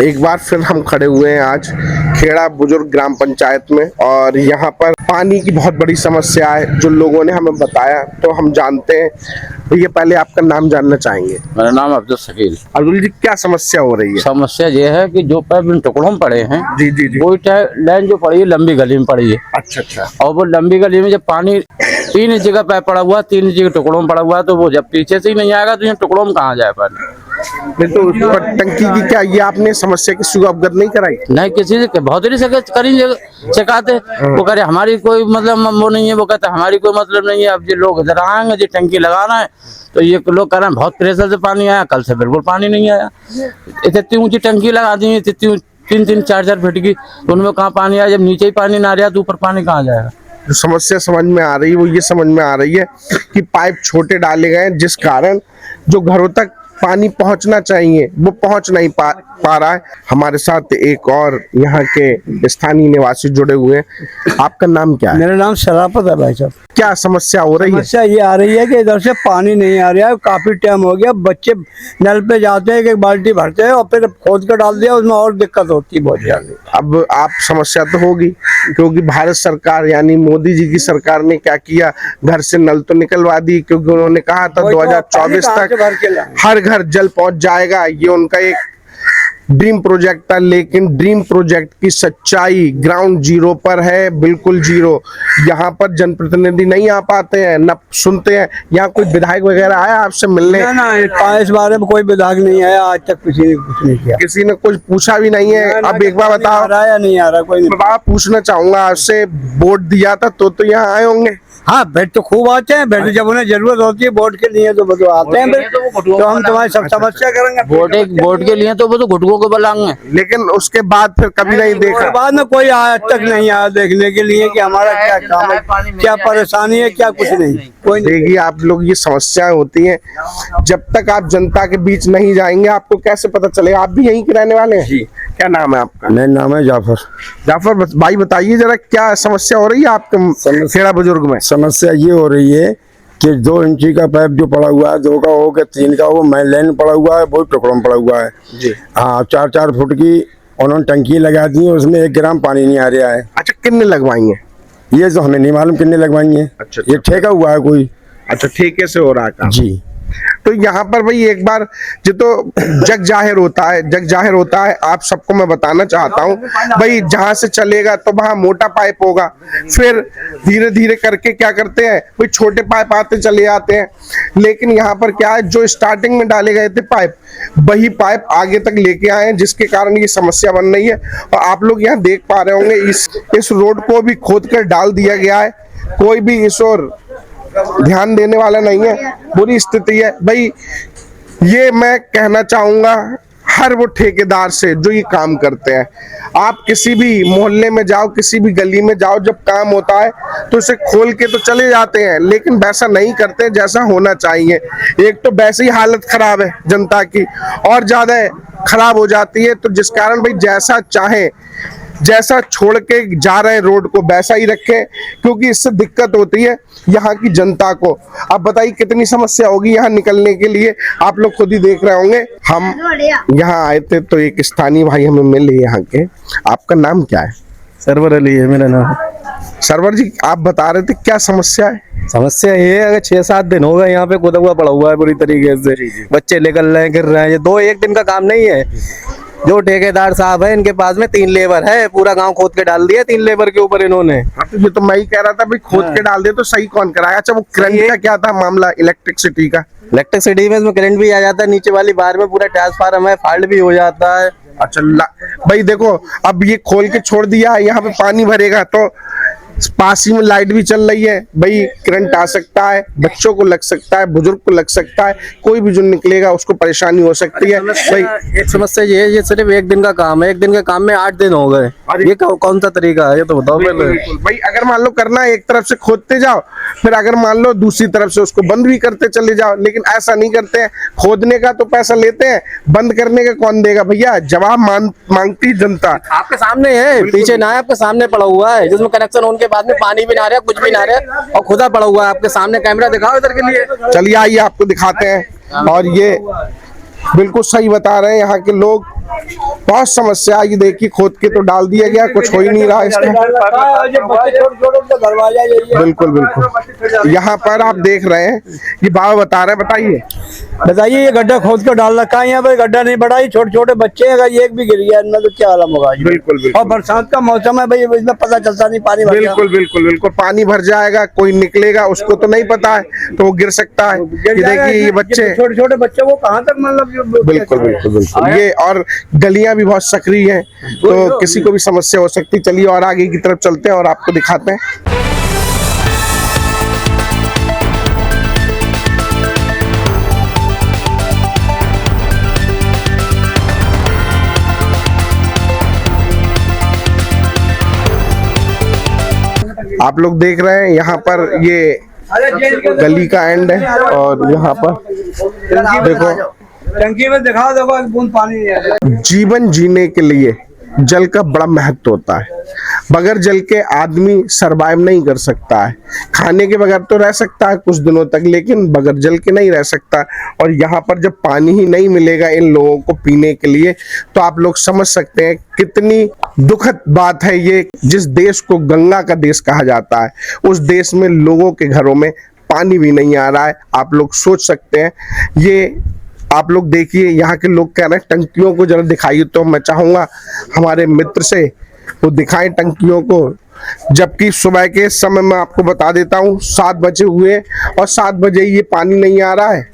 एक बार फिर हम खड़े हुए हैं आज खेड़ा बुजुर्ग ग्राम पंचायत में और यहाँ पर पानी की बहुत बड़ी समस्या है जो लोगों ने हमें बताया, तो हम जानते हैं। भैया पहले आपका नाम जानना चाहेंगे। मेरा नाम अब्दुल शकील। अब्दुल जी, क्या समस्या हो रही है? समस्या ये है कि जो पाइप इन टुकड़ों में पड़े हैं, जी जी जी, वो लाइन जो पड़ी है लंबी गली में पड़ी है। अच्छा अच्छा। और वो लंबी गली में जब पानी 3 इंच का पाइप पड़ा हुआ, 3 इंच के टुकड़ों में पड़ा हुआ, तो वो जब पीछे से ही नहीं आएगा तो ये टुकड़ों में कहाँ जाए पानी? नहीं तो उस पर टंकी की क्या ये आपने समस्या किसी को अवगत नहीं कराई? नहीं, किसी से बहुत देरी से करी शिकायत। वो करे हमारी कोई मतलब वो नहीं है, वो कहते हमारी कोई मतलब नहीं है। अब ये लोग इधर आएंगे, जो टंकी लगाना है, तो ये लोग कह रहे हैं बहुत प्रेशर से पानी आया, कल से बिल्कुल पानी नहीं आया। इतनी ऊंची टंकी लगा दी, इतनी 3-3, 4-4 फीट की, उनमें कहाँ पानी आया? जब नीचे ही पानी ना रहा तो ऊपर पानी कहाँ जाएगा? जो समस्या समझ में आ रही है वो ये समझ में आ रही है कि पाइप छोटे डाले गए, जिस कारण जो घरों तक पानी पहुंचना चाहिए वो पहुंच नहीं पा रहा है। हमारे साथ एक और यहाँ के स्थानीय निवासी जुड़े हुए हैं। आपका नाम क्या है? मेरा नाम शराफत है भाई साहब। क्या समस्या हो रही है? समस्या ये आ रही है कि इधर से पानी नहीं आ रहा है, काफी टाइम हो गया। बच्चे नल पे जाते हैं, एक बाल्टी भरते हैं और फिर खोद कर डाल दिया, उसमें और दिक्कत होती है बहुत ज्यादा। अब आप समस्या तो होगी, क्योंकि भारत सरकार यानी मोदी जी की सरकार ने क्या किया, घर से नल तो निकलवा दी, क्योंकि उन्होंने कहा था 2024 तक हर घर जल पहुंच जाएगा। ये उनका एक ड्रीम प्रोजेक्ट था, लेकिन ड्रीम प्रोजेक्ट की सच्चाई ग्राउंड जीरो पर है, बिल्कुल जीरो। यहाँ पर जनप्रतिनिधि नहीं आ पाते हैं, न सुनते हैं। यहाँ कोई विधायक वगैरह आया आपसे मिलने? ना, इस बारे में कोई विधायक नहीं आया आज तक, किसी ने कुछ नहीं किया, किसी ने कुछ पूछा भी नहीं है। अब एक बार बताओ, आ रहा है या नहीं आ रहा? कोई नहीं। बाबा पूछना चाहूंगा आपसे, वोट दिया था तो यहाँ आए होंगे? हाँ, बैठ तो खूब आते हैं, बैठ जब उन्हें जरूरत होती है वोट के लिए तो वो आते हैं, तो हम तुम्हारी सब समस्या करेंगे। वोट के लिए तो वो तो घुटुओं को बुलाएंगे, लेकिन उसके बाद फिर कभी नहीं देखा। बाद में कोई आज तक नहीं आया देखने के लिए कि हमारा क्या काम है, क्या परेशानी है, क्या कुछ नहीं। कोई देखिए, आप लोग ये समस्याएं होती हैं, जब तक आप जनता के बीच नहीं जाएंगे आपको कैसे पता चलेगा? आप भी यहीं के रहने वाले हैं? जी। क्या नाम है आपका? मेरा नाम है जाफर। जाफर भाई, बताइए जरा क्या समस्या हो रही है आपके खेड़ा बुजुर्ग में? समस्या ये हो रही है कि 2 इंची का पाइप जो पड़ा हुआ है, 2 का हो के 3 का हो, मेन लाइन पड़ा हुआ है, बहुत टुकड़ों में पड़ा हुआ है जी। हाँ, 4-4 फुट की उन्होंने टंकी लगा दी है, उसमें 1 ग्राम पानी नहीं आ रहा है। अच्छा, कितने लगवाई है? ये तो हमें नहीं मालूम कितने लगवाई है। अच्छा, ये ठेका हुआ है कोई? अच्छा, ठेके से हो रहा है काम जी। तो यहाँ पर भाई एक बार जो तो जग जाहिर होता है। आप सबको मैं बताना चाहता हूँ भाई, जहां से चलेगा तो वहां मोटा पाइप होगा, फिर धीरे धीरे करके क्या करते हैं भाई, छोटे पाइप आते चले जाते हैं। लेकिन यहाँ पर क्या है, जो स्टार्टिंग में डाले गए थे पाइप, वही पाइप आगे तक लेके आए हैं, जिसके कारण ये समस्या बन रही है। और आप लोग यहाँ देख पा रहे होंगे, इस रोड को भी खोद कर डाल दिया गया है, कोई भी इस ओर ध्यान देने वाला नहीं है। बुरी स्थिति है भाई। ये मैं कहना चाहूंगा हर वो ठेकेदार से जो ये काम करते हैं, आप किसी भी मोहल्ले में जाओ, किसी भी गली में जाओ, जब काम होता है तो इसे खोल के तो चले जाते हैं, लेकिन वैसा नहीं करते जैसा होना चाहिए। एक तो वैसे ही हालत खराब है जनता की, और ज्यादा खराब हो जाती है, तो जिस कारण भाई जैसा चाहे, जैसा छोड़ के जा रहे हैं रोड को वैसा ही रखें, क्योंकि इससे दिक्कत होती है यहाँ की जनता को। अब बताइए कितनी समस्या होगी यहाँ निकलने के लिए, आप लोग खुद ही देख रहे होंगे। हम यहाँ आए थे तो एक स्थानीय भाई हमें मिले यहाँ के। आपका नाम क्या है? सरवर अली है मेरा नाम। सरवर जी, आप बता रहे थे क्या समस्या है? समस्या ये है, अगर 6-7 दिन हो गए यहाँ पे खुदा हुआ पड़ा हुआ है बुरी तरीके से। बच्चे निकल रहे हैं, गिर रहे हैं। ये 2-1 दिन का काम नहीं है। जो ठेकेदार साहब है, इनके पास में 3 लेबर है, पूरा गांव खोद के डाल दिया 3 लेबर के ऊपर इन्होंने। तो ये तो मैं ही कह रहा था भाई, खोद के डाल दे तो सही कौन कराया? अच्छा, वो करंट का क्या था मामला, इलेक्ट्रिसिटी का? इलेक्ट्रिसिटी में इसमें करंट भी आ जाता है, नीचे वाली बार में पूरा ट्रांसफार्मर है, फॉल्ट भी हो जाता है। अच्छा भाई देखो, अब ये खोल के छोड़ दिया है, यहाँ पे पानी भरेगा तो पास ही में लाइट भी चल रही है भाई, करंट आ सकता है, बच्चों को लग सकता है, बुजुर्ग को लग सकता है, कोई भी जो निकलेगा उसको परेशानी हो सकती है भाई। एक समस्या ये सिर्फ 1 दिन का काम है, 1 दिन के काम में 8 दिन हो गए। ये कौन सा तरीका है, ये तो बताओ पहले भाई। अगर मान लो करना है, एक तरफ से खोदते जाओ, फिर अगर मान लो दूसरी तरफ से उसको बंद भी करते चले जाओ, लेकिन ऐसा नहीं करते हैं। खोदने का तो पैसा लेते हैं, बंद करने का कौन देगा भैया? जवाब मांगती जनता। आपके सामने है, पीछे ना है, आपके सामने पड़ा हुआ है, जिसमें कनेक्शन उनके बाद में पानी भी ना रहा, कुछ भी ना रहा, और खुदा पड़ा हुआ है आपके सामने। कैमरा दिखाओ इधर के लिए। चलिए आइए आपको दिखाते हैं। और ये बिल्कुल सही बता रहे हैं यहाँ के लोग। बहुत समस्या, ये देखिए खोद के तो डाल दिया गया, कुछ हो ही नहीं रहा इसमें। बिल्कुल बिल्कुल, यहाँ पर आप देख रहे हैं, ये बाबा बता रहे हैं, बताइए ये गड्ढा खोद कर डाल रखा है यहाँ पे, गड्ढा नहीं बढ़ा, छोटे छोटे बच्चे हैं, अगर एक भी गिर गया इनमें तो क्या आलम होगा। बिल्कुल बिल्कुल, और बरसात का मौसम है भाई, इसमें पता चलता नहीं, पानी भर गया। बिल्कुल बिल्कुल बिल्कुल, पानी भर जाएगा, कोई निकलेगा उसको तो नहीं पता है, तो वो गिर सकता है। ये देखिए ये बच्चे, छोटे छोटे बच्चे को कहाँ तक मतलब बिल्कुल बिल्कुल बिल्कुल, ये और गलियां भी बहुत सक्रिय हैं, तो किसी को भी समस्या हो सकती है। चलिए और आगे की तरफ चलते हैं और आपको दिखाते हैं। आप लोग देख रहे हैं यहाँ पर ये गली का एंड है, और यहाँ पर देखो टंकी में दिखा दो एक बूंद पानी नहीं है। जीवन जीने के लिए जल का बड़ा महत्व होता है। बगैर जल के आदमी सरवाइव नहीं कर सकता है। खाने के बगैर तो रह सकता है कुछ दिनों तक, लेकिन बगैर जल के नहीं रह सकता। और यहाँ पर जब पानी ही नहीं मिलेगा इन लोगों को पीने के लिए, तो आप लोग समझ सकते हैं कितनी दुखद बात है ये। जिस देश को गंगा का देश कहा जाता है, उस देश में लोगों के घरों में पानी भी नहीं आ रहा है। आप लोग सोच सकते हैं ये। आप लोग देखिए यहाँ के लोग कह रहे हैं टंकियों को जरा दिखाइए, तो मैं चाहूंगा हमारे मित्र से वो दिखाएं टंकियों को। जबकि सुबह के समय में आपको बता देता हूँ 7 बजे हुए और 7 बजे ये पानी नहीं आ रहा है।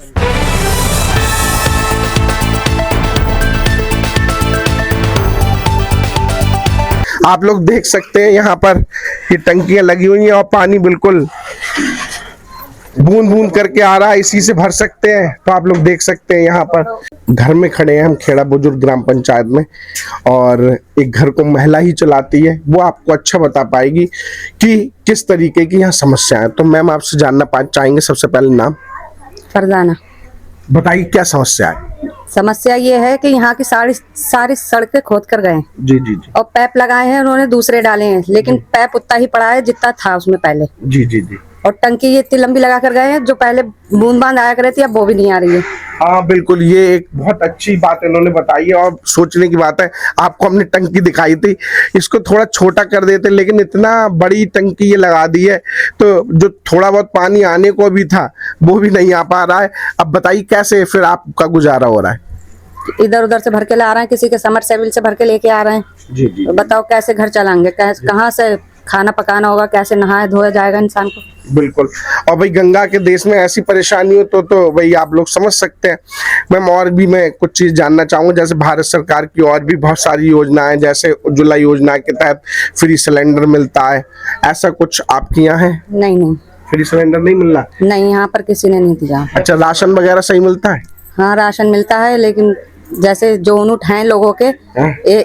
आप लोग देख सकते हैं यहाँ पर ये टंकियां लगी हुई हैं और पानी बिल्कुल बूंद बूंद करके आ रहा है, इसी से भर सकते हैं। तो आप लोग देख सकते हैं यहाँ पर घर में खड़े हैं हम खेड़ा बुजुर्ग ग्राम पंचायत में, और एक घर को महिला ही चलाती है, वो आपको अच्छा बता पाएगी कि किस तरीके की यहाँ समस्या है। तो मैम आपसे जानना चाहेंगे सबसे पहले नाम। फरजाना। बताइए क्या समस्या है। समस्या ये है कि यहाँ की सारी सड़कें खोद कर गए हैं। जी जी जी। और पैप लगाए हैं उन्होंने, दूसरे डाले हैं, लेकिन पैप उतना ही पड़ा है जितना था उसमें पहले। जी जी जी। और टंकी ये इतनी लंबी लगा कर गए हैं, जो पहले बूंद बांद आया करती थी अब वो भी नहीं आ रही है। हाँ बिल्कुल, ये एक बहुत अच्छी बात इन्होंने बताई है और सोचने की बात है। आपको हमने टंकी दिखाई थी, इसको थोड़ा छोटा कर देते, लेकिन इतना बड़ी टंकी ये लगा दी है, तो जो थोड़ा बहुत पानी आने को भी था वो भी नहीं आ पा रहा है। अब बताइए कैसे फिर आपका गुजारा हो रहा है। इधर उधर से भर के ला रहे हैं, किसी के समरसेबिल से भर के लेके आ रहे हैं। जी जी। तो बताओ कैसे घर चलाएंगे, कहाँ से खाना पकाना होगा, कैसे नहाए धोया जाएगा इंसान को। बिल्कुल। और भाई गंगा के देश में ऐसी परेशानी हो तो भाई आप लोग समझ सकते हैं। मैम और भी मैं कुछ चीज जानना चाहूंगा, जैसे भारत सरकार की और भी बहुत सारी योजनाएं, जैसे उज्ज्वला योजना के तहत फ्री सिलेंडर मिलता है, ऐसा कुछ आपके यहाँ है? नहीं, फ्री सिलेंडर नहीं मिल रहा? नहीं, यहाँ पर किसी ने नहीं दिया। अच्छा, राशन वगैरह सही मिलता है? हाँ राशन मिलता है, लेकिन जैसे जो यूनिट हैं लोगों के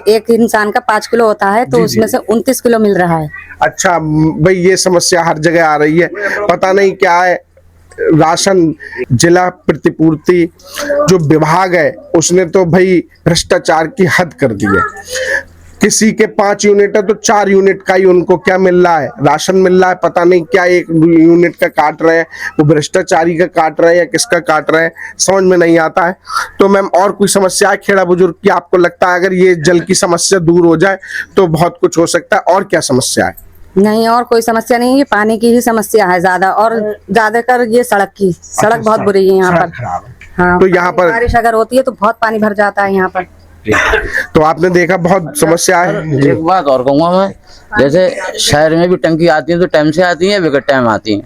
एक इंसान का 5 किलो होता है, तो उसमें से 29 किलो मिल रहा है। अच्छा भाई, ये समस्या हर जगह आ रही है, पता नहीं क्या है। राशन जिला प्रतिपूर्ति जो विभाग है उसने तो भाई भ्रष्टाचार की हद कर दी है। किसी के 5 यूनिट है तो 4 यूनिट का ही उनको क्या मिल रहा है, राशन मिल रहा है। पता नहीं क्या एक यूनिट का काट रहे हैं, वो भ्रष्टाचारी का काट रहे हैं या किसका काट रहे हैं, समझ में नहीं आता है। तो मैम और कोई समस्या है खेड़ा बुजुर्ग की आपको लगता है? अगर ये जल की समस्या दूर हो जाए तो बहुत कुछ हो सकता है। और क्या समस्या है? नहीं, और कोई समस्या नहीं है, पानी की ही समस्या है ज्यादा, और ज्यादातर ये सड़क बहुत बुरी है यहाँ पर। हाँ, तो यहाँ पर बारिश अगर होती है तो बहुत पानी भर जाता है यहाँ पर। तो आपने देखा बहुत समस्या है। एक बात और कहूँगा मैं, जैसे शहर में भी टंकी आती है तो टाइम से आती है, बगैर टाइम आती है।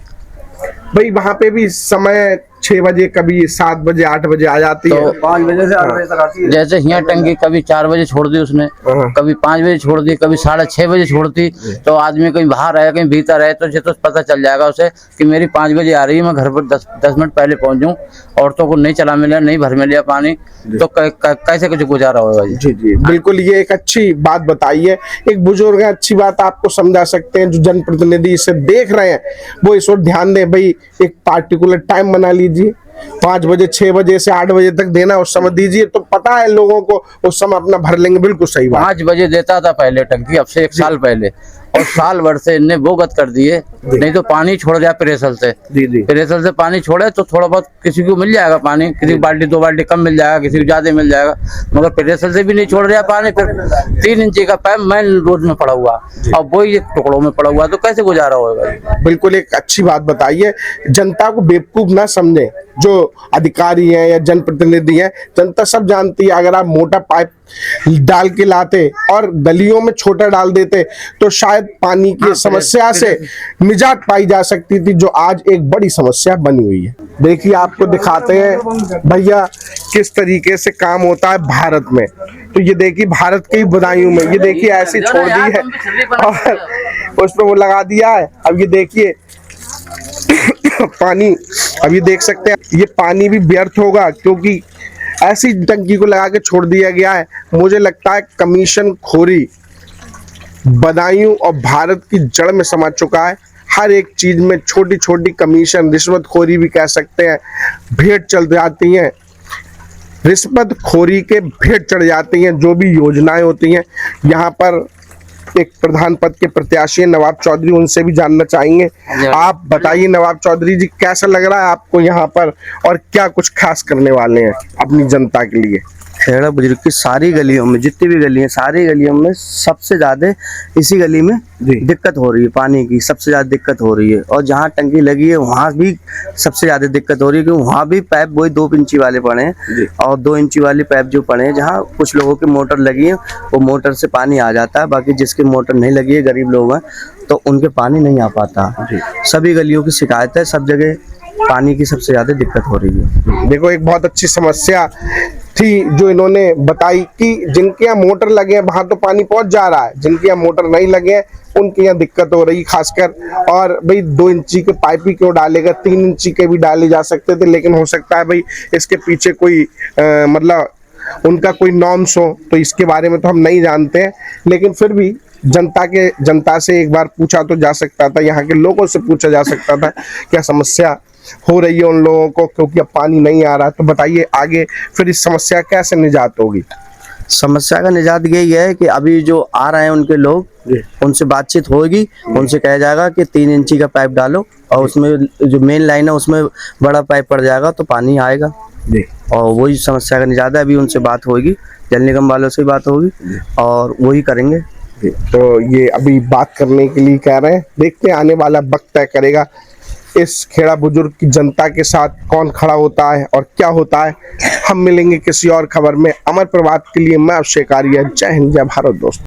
भाई वहाँ पे भी समय 6 बजे, कभी 7 बजे 8 बजे आ जाती है, 5 बजे से 8 बजे तक आती है। जैसे यहाँ टंकी कभी 4 बजे छोड़ दी उसने, कभी 5 बजे छोड़ दी, कभी 6:30 बजे छोड़ती। तो आदमी कहीं बाहर है कहीं भीतर है तो पता चल जाएगा उसे कि मेरी 5 बजे आ रही है, मैं घर पर 10 मिनट पहले पहुंच जाऊँ। औरतों को नहीं चला मिला, नहीं भर में लिया पानी, तो कैसे कुछ गुजारा होगा? जी जी बिल्कुल, ये एक अच्छी बात बताई है। एक बुजुर्ग है, अच्छी बात आपको समझा सकते हैं। जो जनप्रतिनिधि इसे देख रहे हैं वो इस ओर ध्यान दें। भाई एक पार्टिकुलर टाइम बना लीजिए, 5 बजे 6 बजे से 8 बजे तक देना उस समय दीजिए, तो पता है लोगों को उस समय अपना भर लेंगे। बिल्कुल सही बात। 5 बजे देता था पहले टंकी, अब से 1 साल पहले, और साल भर से इनने बोगत कर दिए। नहीं तो पानी छोड़ दिया प्रेशर से, प्रेशर से पानी छोड़े तो थोड़ा बहुत किसी को मिल जाएगा पानी, किसी को बाल्टी 2 बाल्टी कम मिल जाएगा, किसी को ज्यादा मिल जाएगा, मगर प्रेशर से भी नहीं छोड़ रहा पानी। फिर 3 इंची का पाइप मेन रोड में पड़ा हुआ, अब वही एक टुकड़ों में पड़ा हुआ, तो कैसे गुजारा होगा? बिल्कुल एक अच्छी बात बताइए। जनता को बेवकूफ ना समझे, जो अधिकारी हैं या जनप्रतिनिधि हैं, जनता सब जानती है। अगर आप मोटा पाइप डाल के लाते और गलियों में छोटा डाल देते तो शायद पानी की समस्या से निजात पाई जा सकती थी, जो आज एक बड़ी समस्या बनी हुई है। देखिए आपको दिखाते हैं भैया किस तरीके से काम होता है भारत में। तो ये देखिए भारत के ही बदायूं में, ये देखिए ऐसी छोड़ दी है और उस पर वो लगा दिया है। अब ये देखिए पानी, अब ये देख सकते हैं, ये पानी भी व्यर्थ होगा क्योंकि ऐसी टंकी को लगा के छोड़ दिया गया है। मुझे लगता है कमीशन खोरी बदायूं और भारत की जड़ में समा चुका है। हर एक चीज में छोटी छोटी कमीशन, रिश्वतखोरी भी कह सकते हैं, भेंट चल जाती हैं, रिश्वतखोरी के भेंट चढ़ जाती हैं। जो भी योजनाएं होती हैं, यहाँ पर एक प्रधान पद के प्रत्याशी नवाब चौधरी, उनसे भी जानना चाहेंगे। आप बताइए नवाब चौधरी जी, कैसा लग रहा है आपको यहाँ पर, और क्या कुछ खास करने वाले हैं अपनी जनता के लिए? खेड़ा बुजुर्ग की सारी गलियों में, जितनी भी गली हैं, सारी गलियों में सबसे ज्यादा इसी गली में दिक्कत हो रही है, पानी की सबसे ज्यादा दिक्कत हो रही है। और जहाँ टंकी लगी है वहाँ भी सबसे ज्यादा दिक्कत हो रही है, क्योंकि वहाँ भी पाइप वही 2 इंची वाले पड़े हैं, और 2 इंची वाली पाइप जो पड़े हैं, जहाँ कुछ लोगों की मोटर लगी है वो मोटर से पानी आ जाता है, बाकी जिसकी मोटर नहीं लगी है, गरीब लोग हैं, तो उनके पानी नहीं आ पाता। सभी गलियों की शिकायत है, सब जगह पानी की सबसे ज्यादा दिक्कत हो रही है। देखो एक बहुत अच्छी समस्या थी जो इन्होंने बताई कि जिनके यहाँ मोटर लगे हैं वहां तो पानी पहुंच जा रहा है, जिनके यहाँ मोटर नहीं लगे हैं उनके यहाँ दिक्कत हो रही खासकर। और भाई 2 इंची के पाइप ही क्यों डालेगा, 3 इंची के भी डाले जा सकते थे, लेकिन हो सकता है भाई इसके पीछे कोई मतलब उनका कोई नॉर्म्स हो, तो इसके बारे में तो हम नहीं जानते हैं। लेकिन फिर भी जनता से एक बार पूछा तो जा सकता था, यहाँ के लोगों से पूछा जा सकता था क्या समस्या हो रही है उन लोगों को, क्योंकि अब पानी नहीं आ रहा। तो बताइए आगे फिर इस समस्या कैसे निजात होगी? समस्या का निजात यही है कि अभी जो आ रहे हैं उनके लोग, उनसे बातचीत होगी, उनसे कहा जाएगा कि 3 इंची का पाइप डालो, और उसमें जो मेन लाइन है उसमें बड़ा पाइप पड़ जाएगा तो पानी आएगा, और वही समस्या का निजात है। अभी उनसे बात होगी, जल निगम वालों से बात होगी और वही करेंगे। तो ये अभी बात करने के लिए कह रहे हैं, देखते हैं आने वाला वक्त तय करेगा इस खेड़ा बुजुर्ग की जनता के साथ कौन खड़ा होता है और क्या होता है। हम मिलेंगे किसी और खबर में। अमर प्रभात के लिए मैं अभिषेक आर्य, जय हिंद जय भारत दोस्तों।